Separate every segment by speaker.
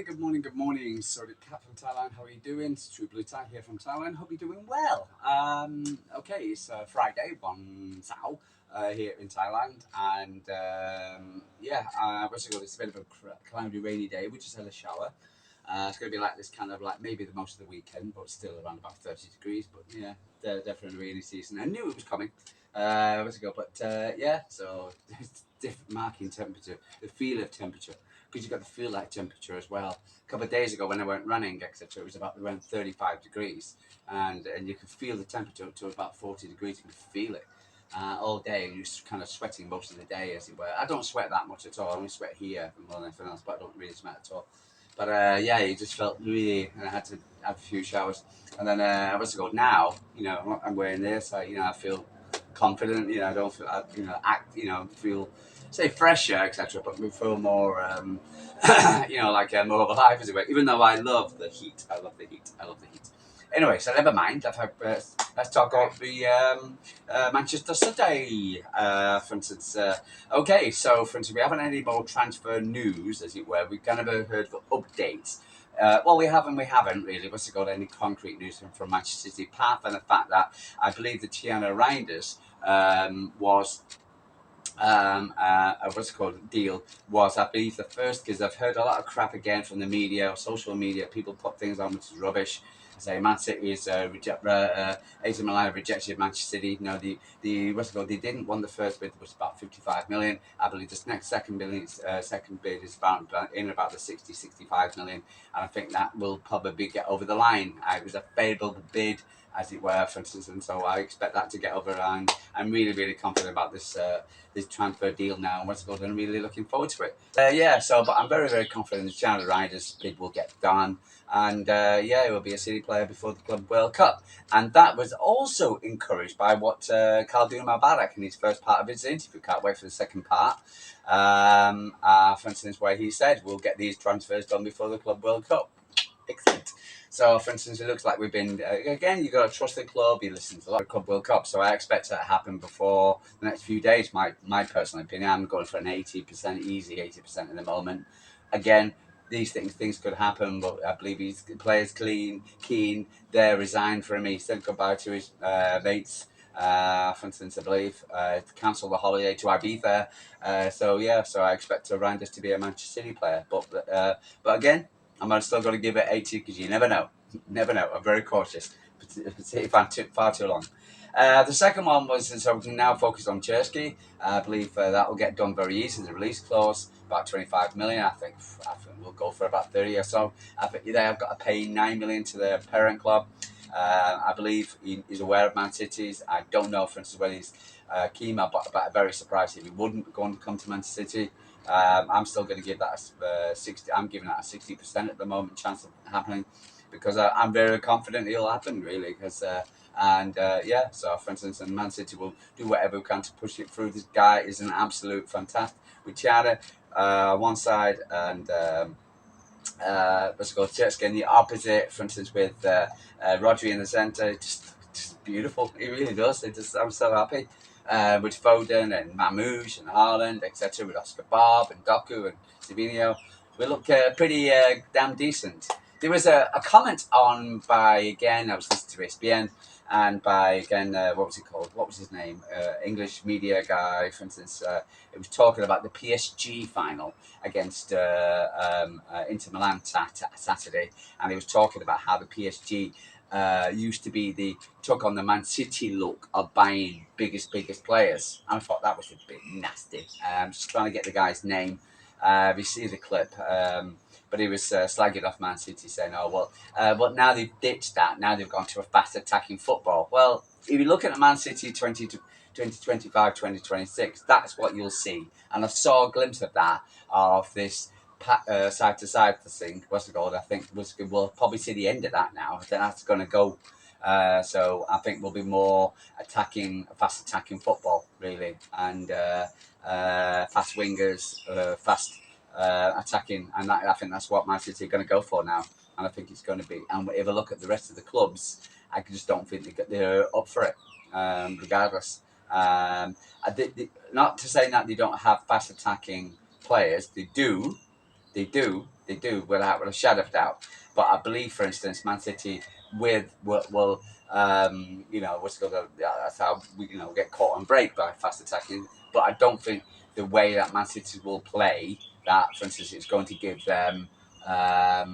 Speaker 1: good morning. So the cat from Thailand, how are you doing? It's True Blue Tie here from Thailand. Hope you're doing well. Okay, it's Friday, 1 Sao, here in Thailand, and what's it called? It's a bit of a cloudy, rainy day. We just had a shower. It's going to be like this kind of like maybe the most of the weekend, but still around about 30 degrees. But yeah, definitely rainy season. I knew it was coming. What's it called? But so different marking temperature, the feel of temperature, because you've got the feel like temperature as well. A couple of days ago when I went running, etc., it was about around 35 degrees, and you can feel the temperature up to about 40 degrees. You can feel it all day, and you're just kind of sweating most of the day, as it were. I don't sweat that much at all. I only sweat here more than anything else, but I don't really sweat at all. But you just felt really, and I had to have a few showers, and then what's it called? Now, I'm wearing this. I feel confident. I don't feel, feel say fresher, etc. But we feel more, more alive, as it were. Even though I love the heat, I love the heat. Anyway, so never mind. Let's talk about the Manchester City, for instance. Okay, so for instance, we haven't had any more transfer news, as it were. We've kind of heard updates. We haven't really. What's it got? Any concrete news from Manchester City, apart from the fact that I believe the Reijnders was deal was, I believe, the first, because I've heard a lot of crap again from the media or social media. People put things on which is rubbish. Say Man City is AC Milan rejected Manchester City. No, the what's it called? They didn't want the first bid, was about 55 million. I believe this next second bid is about the 65 million, and I think that will probably get over the line. It was a favourable bid, as it were, for instance, and so I expect that to get over the line. I'm really, really confident about this transfer deal now, and what's it called? I'm really looking forward to it. But I'm very, very confident the China Riders bid will get done, and he will be a City player before the Club World Cup. And that was also encouraged by what Khaldoon Mubarak in his first part of his interview. Can't wait for the second part. For instance, where he said, we'll get these transfers done before the Club World Cup. Excellent. So, for instance, it looks like we've been, again, you've got to trust the club. You listen to a lot of Club World Cup. So I expect that to happen before the next few days. My personal opinion, I'm going for an 80%, easy 80% at the moment. Again, these things could happen, but I believe his players keen. They're resigned for him. He said goodbye to his mates. For instance, I believe to cancel the holiday to Ibiza. So I expect Reijnders to be a Manchester City player. But again, I'm still going to give it 80 because you never know. Never know. I'm very cautious. City fan far too long. The second one was, so we can now focus on Cherki. I believe that will get done very easy. The release clause, about 25 million. I think we'll go for about 30 or so. I think they have got to pay 9 million to their parent club. I believe he's aware of Man City's. I don't know, for instance, whether he's keen, but I'm very surprised if he wouldn't go and come to Manchester City. I'm still going to give that 60. I'm giving that a 60% at the moment chance of happening, because I'm very confident it'll happen, really. Because so for instance, and Man City will do whatever we can to push it through. This guy is an absolute fantastic. With Chada one side and let's go Cherki in the opposite. For instance, with Rodri in the centre, just beautiful. He really does. I'm so happy. With Foden and Mamouche and Haaland, etc., with Oscar Bob and Doku and Savinho, we look pretty damn decent. There was a comment on by, again, I was listening to ESPN, and by, again, what was he called? What was his name? English media guy, for instance. It was talking about the PSG final against Inter Milan Saturday, and he was talking about how the PSG used to be took on the Man City look of buying biggest players. And I thought that was a bit nasty. Just trying to get the guy's name. We see the clip, but he was slagging off Man City, saying, but now they've ditched that. Now they've gone to a fast attacking football. Well, if you look at Man City 2025, 2026, that's what you'll see. And I saw a glimpse of that, of this side to side thing. What's it called? I think we'll probably see the end of that now. I think that's going to go. So I think we'll be more fast attacking football, really, and fast wingers, fast attacking, and I think that's what Man City are going to go for now. And I think it's going to be. And if I look at the rest of the clubs, I just don't think they're up for it, regardless. Not to say that they don't have fast attacking players. They do. They do, without a shadow of doubt. But I believe, for instance, Man City will what's called that's how we get caught on break by fast attacking. But I don't think the way that Man City will play that, for instance, it's going to give them less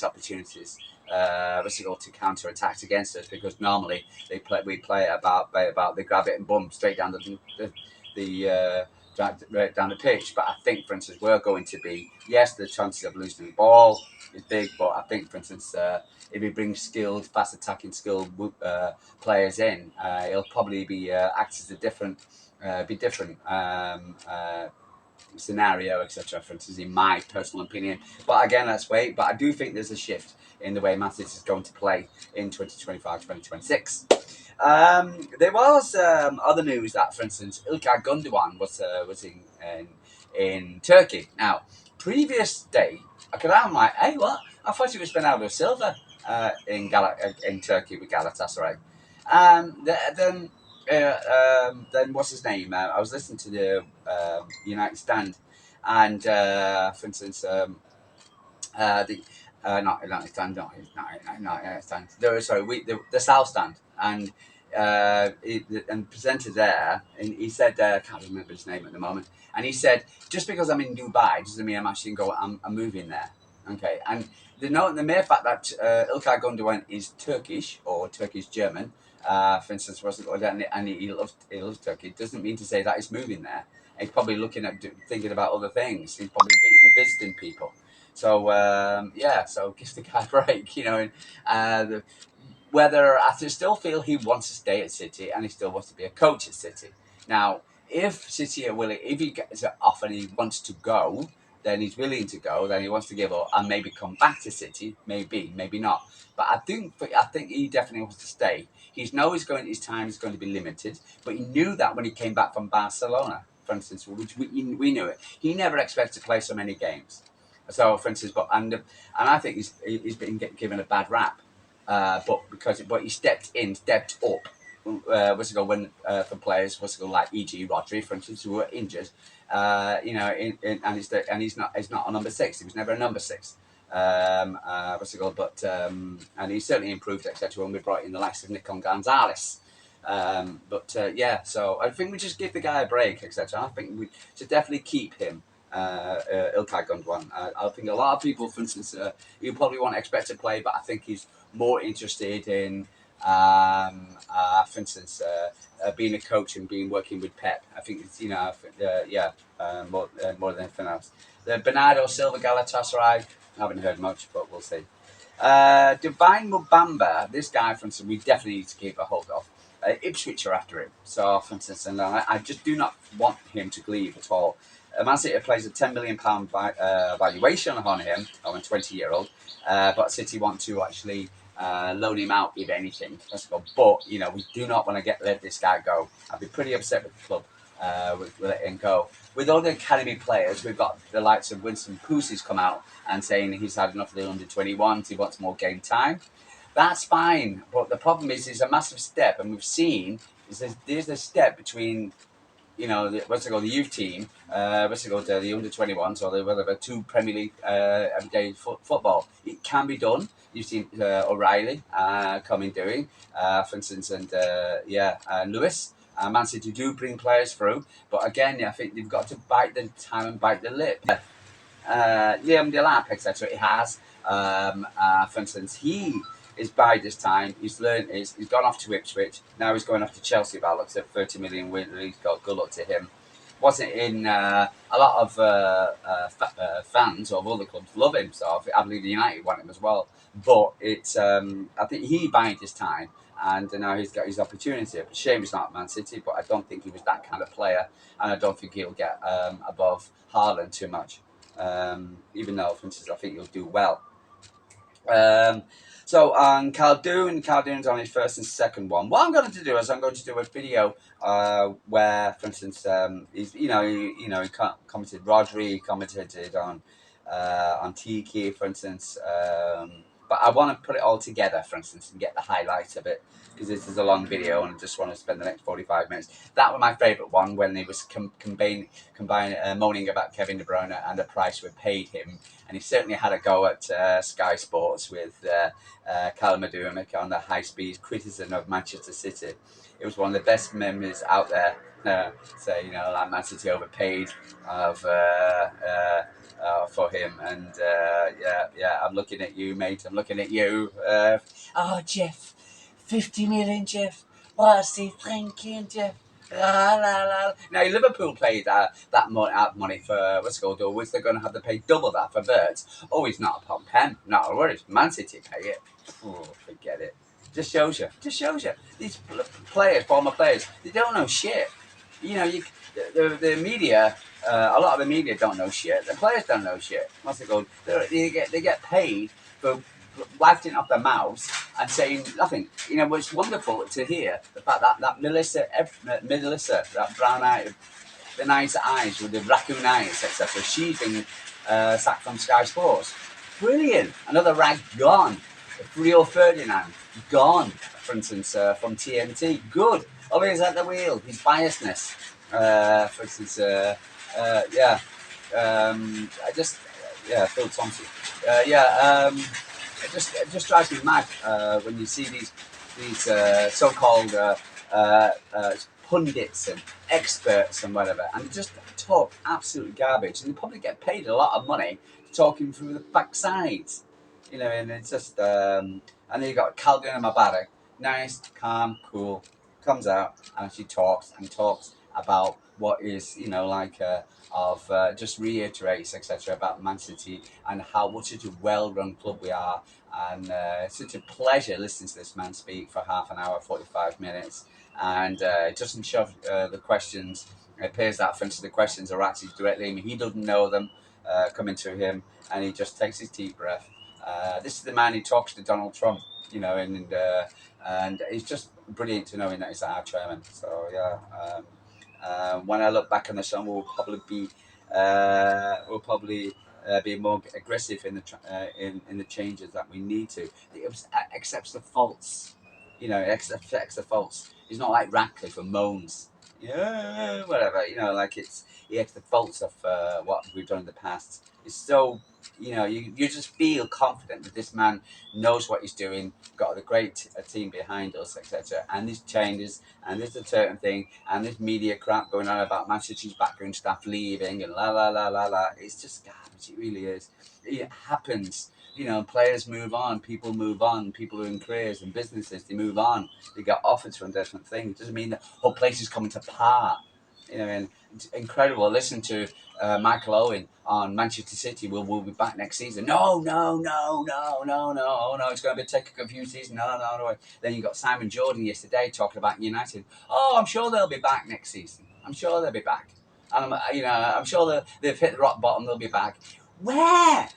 Speaker 1: opportunities. To counter attacks against us, because normally we play it about they grab it and boom straight down the right down the pitch. But I think, for instance, we're going to be, yes, the chances of losing the ball is big, but I think, for instance, if he brings skilled, fast attacking, skilled players in, it'll probably be act as a different scenario, etc. For instance, in my personal opinion. But again, let's wait. But I do think there's a shift in the way Man City is going to play in 2025-2026. There was other news that, for instance, Ilkay Gundogan was in Turkey. Now, previous day, I'm like, hey, what? I thought he was Bernardo Silva in Turkey with Galatasaray. Then what's his name? I was listening to the United Stand, and for instance, not United Stand, not United Stand. The South Stand, and presented there, and he said, I can't remember his name at the moment, and he said, just because I'm in Dubai doesn't mean I'm actually I'm moving there. Okay, and the mere fact that Ilkay Gundogan is Turkish or Turkish German, for instance, and he loves Turkey, doesn't mean to say that he's moving there. He's probably looking at thinking about other things. He's probably visiting people. So so give the guy a break, whether I still feel he wants to stay at City and he still wants to be a coach at City. Now, if City are willing, if he gets an offer and he wants to go, then he's willing to go. Then he wants to give up and maybe come back to City. Maybe not. But I think he definitely wants to stay. He knows his time is going to be limited. But he knew that when he came back from Barcelona, for instance, which we knew it. He never expected to play so many games. So, for instance, and I think he's been given a bad rap. But he stepped up. When for players like e.g. Rodri, for instance, who were injured, and he's not a number 6. He was never a number 6. And he certainly improved, etc. When we brought in the likes of Nico Gonzalez. So I think we just give the guy a break, etc. I think we should definitely keep him. Ilkay Gundogan. I think a lot of people, for instance, you probably won't expect to play, but I think he's more interested in, for instance, being a coach and working with Pep. I think it's more than anything else. The Bernardo Silva Galatasaray, I haven't heard much, but we'll see. Divine Mubamba, this guy, for instance, we definitely need to keep a hold of. Ipswich are after him, so for instance, and I just do not want him to leave at all. Man City plays a £10 million valuation on him, on a 20-year-old, but City want to actually loan him out, if anything. But we do not want to let this guy go. I'd be pretty upset with the club with letting him go. With all the academy players, we've got the likes of Winston Pusey's come out and saying he's had enough of the under-21s, he wants more game time. That's fine, but the problem is it's a massive step, and we've seen there's a step between the youth team, the under-21s, or the 2 Premier League everyday football. It can be done. You've seen O'Reilly coming doing, for instance, and Lewis. Man City do bring players through, but again, I think they've got to bite the time and bite the lip. Liam Delap, etc. It has, for instance, he is by this time. He's learned. He's gone off to Ipswich. Now he's going off to Chelsea. By looks at 30 million win. He's got good luck to him. Wasn't in a lot of fans of other clubs love him. So I believe the United want him as well. But it's I think he bided his time, and now he's got his opportunity. Shame he's not at Man City, but I don't think he was that kind of player, and I don't think he'll get above Haaland too much. Even though, for instance, I think he'll do well. So on Khaldoon's on his first and second one. What I'm going to do is I'm going to do a video where, for instance, he's he commented Rodri, he commented on Tiki, for instance. But I want to put it all together, for instance, and get the highlights of it, because this is a long video and I just want to spend the next 45 minutes. That was my favourite one, when they was moaning about Kevin De Bruyne and the price we paid him. and he certainly had a go at Sky Sports with Callum McDermott on the high-speed criticism of Manchester City. It was one of the best memories out there. Say, like Man City overpaid for him, and I'm looking at you, mate. I'm looking at you. Oh, Jeff, 50 million, Jeff. What's he thinking, Jeff? La, la, la. Now, Liverpool paid that money for what's it called, or was they going to have to pay double that for Birds? Oh, he's not a pump pen. Not a worry. Man City pay it. Oh, forget it. Just shows you. These players, former players, they don't know shit. The media, a lot of the media don't know shit. The players don't know shit. What's it called? They get paid for wafting off their mouths and saying nothing. It's wonderful to hear the fact that Melissa, that brown eye, the nice eyes with the raccoon eyes, etc. She's been sacked from Sky Sports. Brilliant. Another rag gone. Rio Ferdinand gone, for instance, from TNT. Good. Oh, he's at the wheel. His biasness. For instance, Phil Thompson. It just drives me mad when you see these so-called pundits and experts and whatever, and they just talk absolute garbage, and they probably get paid a lot of money talking through the backsides. And it's just and then you got Calvin Mabara, nice, calm, cool, comes out and she talks about what is just reiterates etc. about Man City and how much of a well-run club we are, and it's such a pleasure listening to this man speak for half an hour, 45 minutes, and it doesn't shove the questions. It appears that, for instance, the questions are actually directly. He doesn't know them coming to him, and he just takes his deep breath. This is the man who talks to Donald Trump, and it's just brilliant to knowing that he's our chairman. So when I look back on the song, we'll probably be more aggressive in the changes that we need to. It accepts the faults, accepts the faults. He's not like Ratcliffe and moans. Whatever. He accepts the faults of what we've done in the past. It's so. You just feel confident that this man knows what he's doing, got a great team behind us, etc. And these changes, and this a certain thing, and this media crap going on about Man City's backroom staff leaving, and la la la la la. It's just garbage. It really is. It happens. Players move on, people move on, people who are in careers and businesses, they move on. They get offers from different things. It doesn't mean that whole place is coming to part. And it's incredible. Listen to Michael Owen on Manchester City. We'll be back next season. No. It's going to take a few seasons. No. Then you got Simon Jordan yesterday talking about United. Oh, I'm sure they'll be back next season. I'm sure they'll be back. And I'm sure they've hit the rock bottom. They'll be back. Where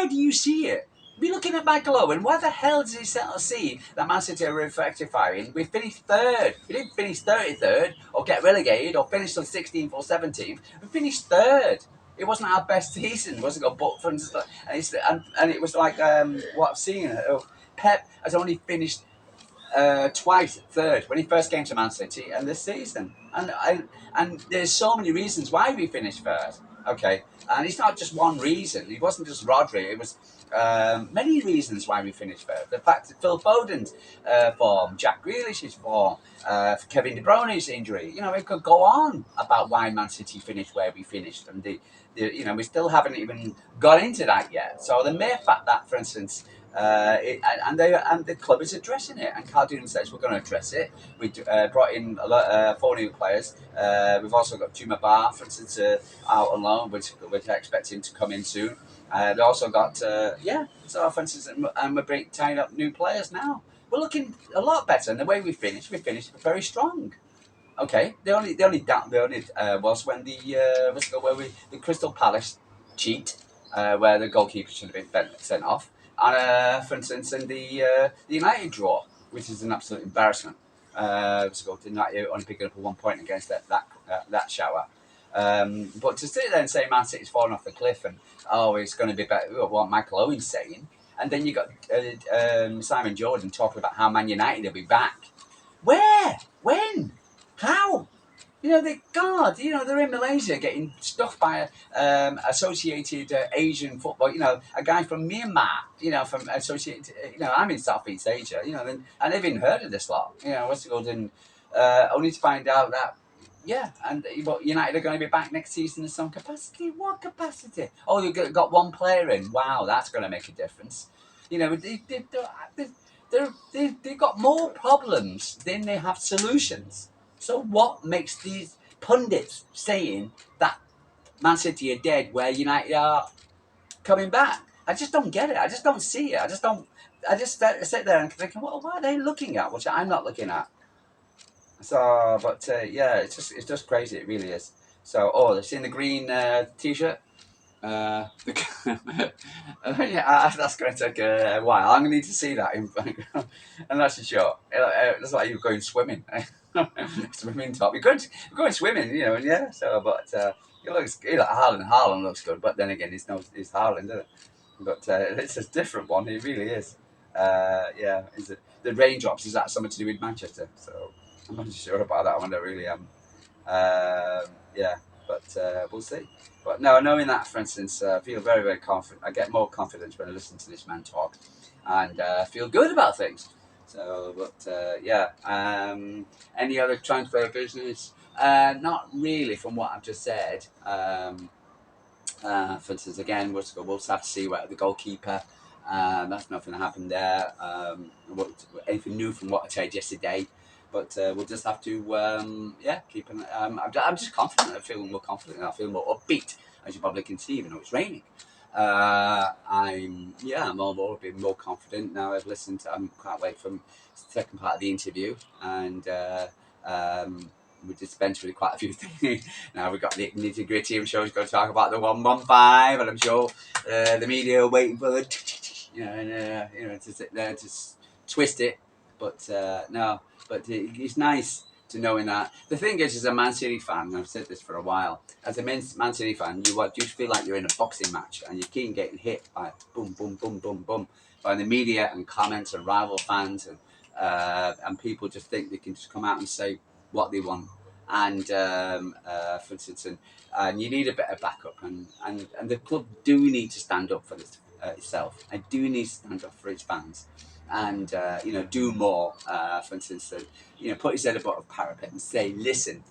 Speaker 1: do you see it? Be looking at Michael Owen. Why the hell does he see that Man City are rectifying? We finished third. We didn't finish 33rd or get relegated or finish on 16th or 17th. We finished third. It wasn't our best season, was it? But for instance, and it was like what I've seen. Pep has only finished twice third when he first came to Man City and this season. And there's so many reasons why we finished third. Okay, and it's not just one reason. It wasn't just Rodri. It was many reasons why we finished third. The fact that Phil Foden's form, Jack Grealish's form, Kevin De Bruyne's injury. We could go on about why Man City finished where we finished, and we still haven't even got into that yet. So the mere fact that, for instance, the club is addressing it, and Cardoon says we're going to address it. We brought in 4 new players. We've also got Juma Bar, for instance, out on loan, which we're expecting to come in soon. They also got so for instance, and we're tying up new players now. We're looking a lot better, and the way we finished very strong. Okay, the only was when the Crystal Palace cheat, where the goalkeeper should have been sent off. And for instance, in the United draw, which is an absolute embarrassment, United only picking up a 1 point against that shower. But to sit there and say Man City's fallen off the cliff and it's going to be better, what Michael Owen's saying, and then you got Simon Jordan talking about how Man United will be back. Where? When? How? they're in Malaysia getting stuck by associated Asian football. A guy from Myanmar. From associated. I'm in Southeast Asia. I never even heard of this lot. What's it called? And only to find out that. Yeah, but United are going to be back next season in some capacity. What capacity? Oh, you've got one player in. Wow, that's going to make a difference. They've got more problems than they have solutions. So what makes these pundits saying that Man City are dead where United are coming back? I just don't get it. I just don't see it. I just don't. I just sit there and thinking, well, what are they looking at? Which I'm not looking at. So, but yeah, it's just crazy. It really is. So, they've seen the green t-shirt. Yeah, that's going to take a while. I'm going to need to see that. I'm not sure. That's like you going swimming. Swimming top. We're going swimming, yeah. So, but it looks, Haaland. Haaland looks good, but then again, it's Haaland, isn't it? But it's a different one. It really is. Yeah. Is it the raindrops? Is that something to do with Manchester? So I'm not sure about that one. I really am. Yeah, but we'll see. But no, knowing that, for instance, I feel very, very confident. I get more confidence when I listen to this man talk, and feel good about things. So, but yeah, any other transfer business? Not really, from what I've just said. For instance, again, we'll have to see what the goalkeeper. That's nothing that happened there. Anything new from what I said yesterday. But we'll just have to, keep an. I'm just confident. I feel more confident. I feel more upbeat, as you probably can see, even though it's raining. I'm a bit more confident now. I've listened. I can't wait for the second part of the interview, and we dispensed with quite a few things. Now we've got the nitty gritty. I'm sure he's going to talk about the 115, and I'm sure the media are waiting for the, to sit there to twist it. But no, but it's nice to knowing that. The thing is, as a Man City fan, and I've said this for a while, as a Man City fan, you feel like you're in a boxing match, and you keep getting hit by boom, boom, boom, boom, boom, by the media and comments and rival fans, and people just think they can just come out and say what they want. And for instance, and you need a bit of backup, and the club do need to stand up for this itself. I do need to stand up for its fans, and do more. For instance, put his head above a parapet and say, "Listen,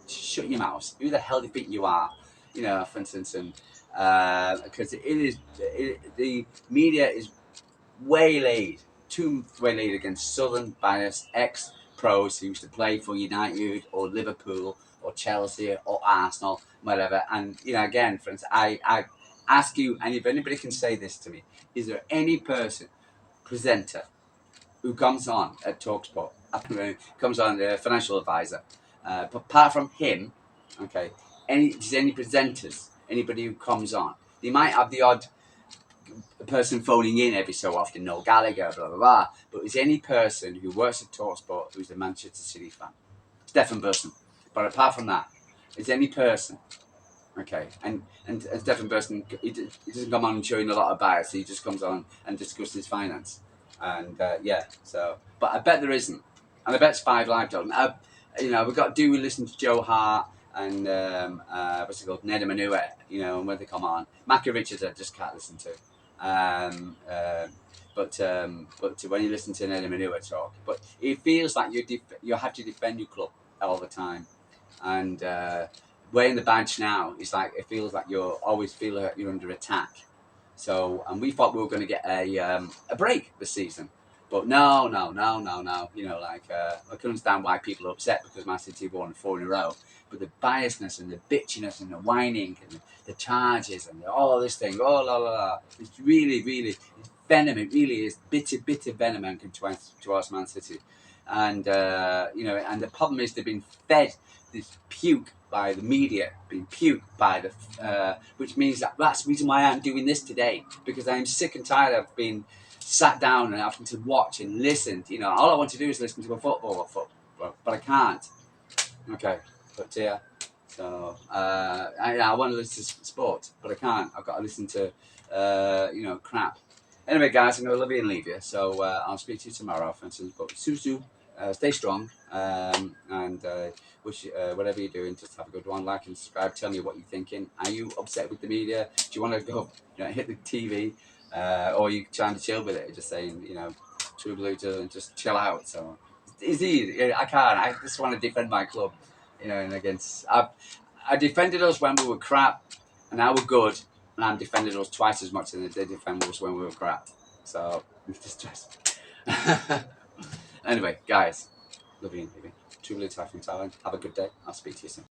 Speaker 1: shut your mouth. Who the hell do you think you are?" For instance, and because the media is too waylaid against Southern bias ex-pros who used to play for United or Liverpool or Chelsea or Arsenal, whatever. And again, friends, I ask you, and if anybody can say this to me, is there any presenter who comes on at TalkSport, comes on the financial advisor, but apart from him, okay, any presenters, anybody who comes on, they might have the odd person phoning in every so often, Noel Gallagher, blah, blah, blah. But is any person who works at TalkSport who's a Manchester City fan? Stefan Burson. But apart from that, is any person, okay, and Stefan Burson, he doesn't come on showing a lot of bias, he just comes on and discusses finance. And but I bet there isn't. And I bet it's 5 Live doesn't. We listen to Joe Hart and what's it called, Ned Manua, and when they come on. Mackie Richards I just can't listen to. But when you listen to Ned Manua talk, but it feels like you have to defend your club all the time, and wearing the badge now, it's like it feels like you always feel like you're under attack. So, and we thought we were going to get a break this season, but no. I can understand why people are upset because Man City won 4 in a row. But the biasness and the bitchiness and the whining and the charges and all this thing, it's really, really venom. It really is bitter venom towards Man City. And and the problem is they've been fed this puke by the media, being puked by the, which means that's the reason why I'm doing this today, because I'm sick and tired of being sat down and having to watch and listen. All I want to do is listen to a football, but I can't. Okay, but yeah. So I want to listen to sport, but I can't. I've got to listen to crap. Anyway, guys, I'm going to love you and leave you. So I'll speak to you tomorrow, for instance. But Susu, stay strong, and wish whatever you're doing, just have a good one. Like and subscribe. Tell me what you're thinking. Are you upset with the media? Do you want to go, hit the TV, or are you trying to chill with it? Just saying, True Blue to just chill out. So it's easy. I can't. I just want to defend my club, and against. I defended us when we were crap, and now we're good, and I'm defending us twice as much as they defended us when we were crap. So it's just. Anyway, guys, love you and leaving. True Blue Thai from Thailand. Have a good day. I'll speak to you soon.